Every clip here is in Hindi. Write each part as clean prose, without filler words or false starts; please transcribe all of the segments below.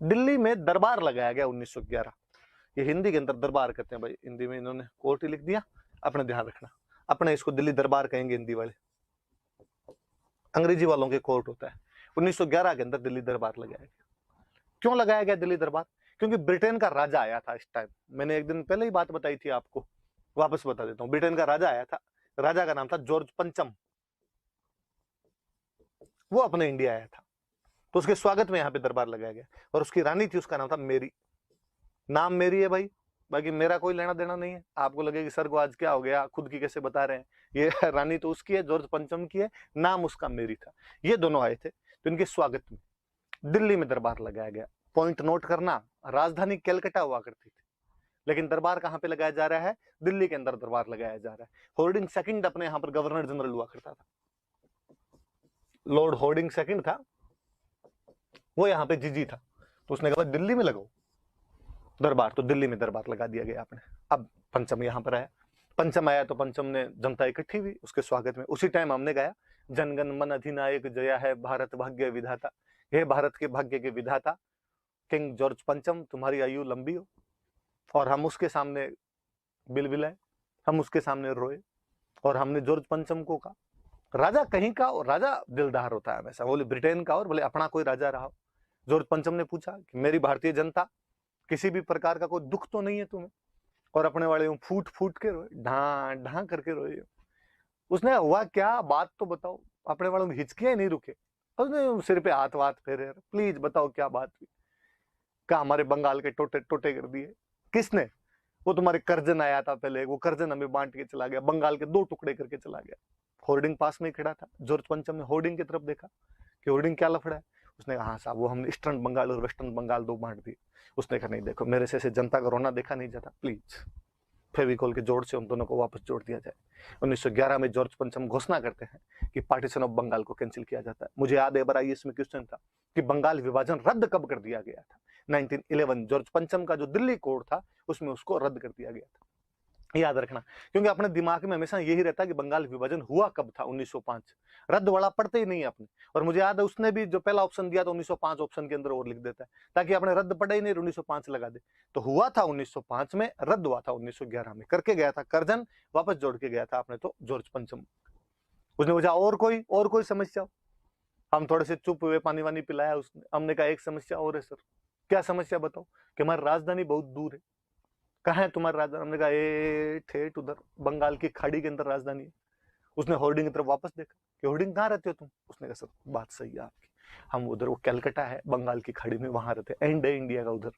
दिल्ली में दरबार लगाया गया 1911। ये हिंदी के अंदर दरबार कहते हैं भाई, हिंदी में इन्होंने कोर्ट ही लिख दिया, अपने ध्यान रखना। अपने इसको दिल्ली दरबार कहेंगे हिंदी वाले, अंग्रेजी वालों के कोर्ट होता है। 1911 के अंदर दिल्ली दरबार लगाया गया। क्यों लगाया गया दिल्ली दरबार? क्योंकि ब्रिटेन का राजा आया था इस टाइम। मैंने एक दिन पहले ही बात बताई थी आपको, वापस बता देता हूं। ब्रिटेन का राजा आया था, राजा का नाम था जॉर्ज पंचम। वो अपने इंडिया आया था, तो उसके स्वागत में यहाँ पे दरबार लगाया गया। और उसकी रानी थी, उसका नाम था मेरी। नाम मेरी है भाई, बाकी मेरा कोई लेना देना नहीं है। आपको लगे कि सर को आज क्या हो गया, खुद की कैसे बता रहे हैं। ये रानी तो उसकी है, जॉर्ज पंचम की है, नाम उसका मेरी था। ये दोनों आए थे, तो इनके स्वागत में दिल्ली में दरबार लगाया गया। पॉइंट नोट करना, राजधानी कलकत्ता हुआ करती थी, लेकिन दरबार कहां पे लगाया जा रहा है? दिल्ली के अंदर दरबार लगाया जा रहा है। होर्डिंग सेकंड अपने यहां पर गवर्नर जनरल हुआ करता था, लॉर्ड होर्डिंग सेकंड था, वो यहाँ पे जीजी था। तो उसने कहा दिल्ली में लगाओ दरबार, तो दिल्ली में दरबार लगा दिया गया आपने। अब पंचम यहाँ पर आया, पंचम आया तो पंचम ने जनता इकट्ठी हुई उसके स्वागत में। उसी टाइम हमने गाया, जनगण मन अधिनायक जया है भारत भाग्य विधाता। हे भारत के भाग्य के विधाता किंग जॉर्ज पंचम, तुम्हारी आयु लंबी हो। और हम उसके सामने बिलबिलाए, हम उसके सामने रोए, और हमने जॉर्ज पंचम को कहा, राजा कहीं का, और राजा दिलदार होता है हमेशा, बोले ब्रिटेन का और बोले अपना कोई राजा रहा हो। जॉर्ज पंचम ने पूछा कि मेरी भारतीय जनता, किसी भी प्रकार का कोई दुख तो नहीं है तुम्हें? और अपने वाले फूट फूट के रोए, ढा ढा करके रोए। उसने हुआ क्या, बात तो बताओ। अपने वालों की हिचकियां नहीं रुके, उसने सिर पे हाथ वाथ फेरे, प्लीज बताओ क्या बात हुई। कहा हमारे बंगाल के टोटे टोटे कर दिए। किसने? वो तुम्हारे कर्जन आया था पहले, वो कर्जन हमें बांट के चला गया, बंगाल के 2 टुकड़े करके चला गया। होर्डिंग पास में खड़ा था, जॉर्ज पंचम ने होर्डिंग की तरफ देखा कि होर्डिंग क्या लफड़ा है। उसने कहा हाँ साहब, वो हमने ईस्टर्न बंगाल और वेस्टर्न बंगाल 2 बांट दिए। उसने कहा नहीं देखो, मेरे से जनता का रोना देखा नहीं जाता, प्लीज फेविकोल के जोड़ से उन दोनों को वापस जोड़ दिया जाए। 1911 में जॉर्ज पंचम घोषणा करते हैं कि पार्टीशन ऑफ बंगाल को कैंसिल किया जाता है। मुझे याद है बार इसमें क्वेश्चन था कि बंगाल विभाजन रद्द कब कर दिया गया था? 1911 जॉर्ज पंचम का जो दिल्ली कोड था उसमें उसको रद्द कर दिया गया था। याद रखना, क्योंकि अपने दिमाग में हमेशा यही रहता है कि बंगाल विभाजन हुआ कब था, 1905। रद्द वाला पढ़ते ही नहीं आपने। और मुझे याद है उसने भी जो पहला ऑप्शन दिया था 1905 ऑप्शन के अंदर और लिख देता है, ताकि आपने रद्द पढ़ा ही नहीं, 1905 लगा दे। तो हुआ था 1905 में, रद्द हुआ था 1911 में। करके गया था कर्जन, वापस जोड़ के गया था आपने तो जॉर्ज पंचम। उसने पूछा और कोई समस्या? हम थोड़े से चुप हुए, पानी वानी पिलाया उसने। हमने कहा एक समस्या और है सर। क्या समस्या बताओ? कि हमारी राजधानी बहुत दूर है। कहाँ है तुम्हारी राजधानी? हमने कहा ए ठेठ उधर बंगाल की खाड़ी के अंदर राजधानी है। उसने होर्डिंग की तरफ वापस देखा कि होर्डिंग कहाँ रहते हो तुम? उसने कहा सर बात सही है आपकी, हम उधर, वो कलकत्ता है बंगाल की खाड़ी में, वहां रहते, एंड है इंडिया का उधर।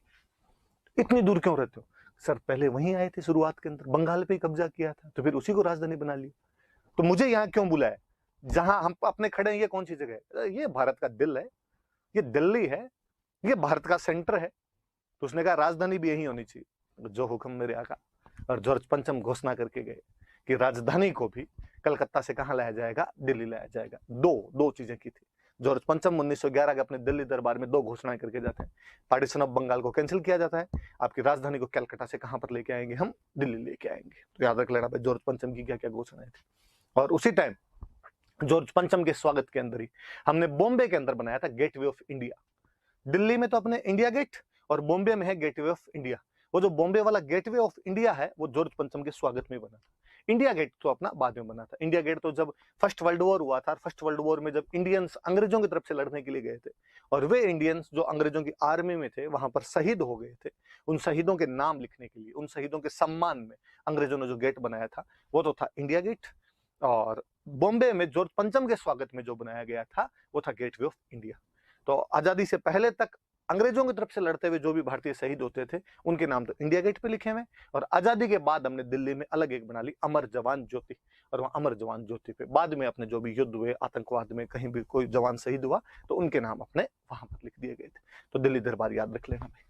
इतनी दूर क्यों रहते हो? सर पहले वहीं आए थे शुरुआत के अंदर, बंगाल पे ही कब्जा किया था, तो फिर उसी को राजधानी बना लिया। तो मुझे यहाँ क्यों बुलाया? जहां हम अपने खड़े हैं ये कौन सी जगह है? ये भारत का दिल है, ये दिल्ली है, ये भारत का सेंटर है। तो उसने कहा राजधानी भी यही होनी चाहिए, जो हुक्म मेरे आका। और जॉर्ज पंचम घोषणा करके गए कि राजधानी को भी कलकत्ता से कहां लाया जाएगा? दिल्ली लाया जाएगा। दो चीजें की थी जॉर्ज पंचम 1911 के अपने दिल्ली दरबार में। 2 घोषणाएं करके जाते हैं, पार्टीशन ऑफ बंगाल को कैंसिल किया जाता है, आपकी राजधानी को कलकत्ता से कहां पर लेके आएंगे? हम दिल्ली लेके आएंगे। तो याद रख लेना भाई जॉर्ज पंचम की क्या क्या घोषणाएं थी। और उसी टाइम जॉर्ज पंचम के स्वागत के अंदर ही हमने बॉम्बे के अंदर बनाया था गेटवे ऑफ इंडिया। दिल्ली में तो अपने इंडिया गेट, और बॉम्बे में है गेटवे ऑफ इंडिया। वो जो बॉम्बे वाला गेटवे ऑफ इंडिया है वो जॉर्ज पंचम के स्वागत में बना था। इंडिया गेट तो अपना बाद में बना था। इंडिया गेट तो जब फर्स्ट वर्ल्ड वॉर हुआ था, फर्स्ट वर्ल्ड वॉर में जब इंडियंस अंग्रेजों की तरफ से लड़ने के लिए गए थे, और वे इंडियंस जो अंग्रेजों की आर्मी में थे वहां पर शहीद हो गए थे, उन शहीदों के नाम लिखने के लिए, उन शहीदों के सम्मान में अंग्रेजों ने जो गेट बनाया था वो तो था इंडिया गेट। और बॉम्बे में जॉर्ज पंचम के स्वागत में जो बनाया गया था वो था गेटवे ऑफ इंडिया। तो आजादी से पहले तक अंग्रेजों की तरफ से लड़ते हुए जो भी भारतीय शहीद होते थे उनके नाम तो इंडिया गेट पे लिखे हुए। और आजादी के बाद हमने दिल्ली में अलग एक बना ली, अमर जवान ज्योति। और वहां अमर जवान ज्योति पे बाद में अपने जो भी युद्ध हुए, आतंकवाद में कहीं भी कोई जवान शहीद हुआ तो उनके नाम अपने वहां पर लिख दिए गए थे। तो दिल्ली दरबार याद रख लेना भाई।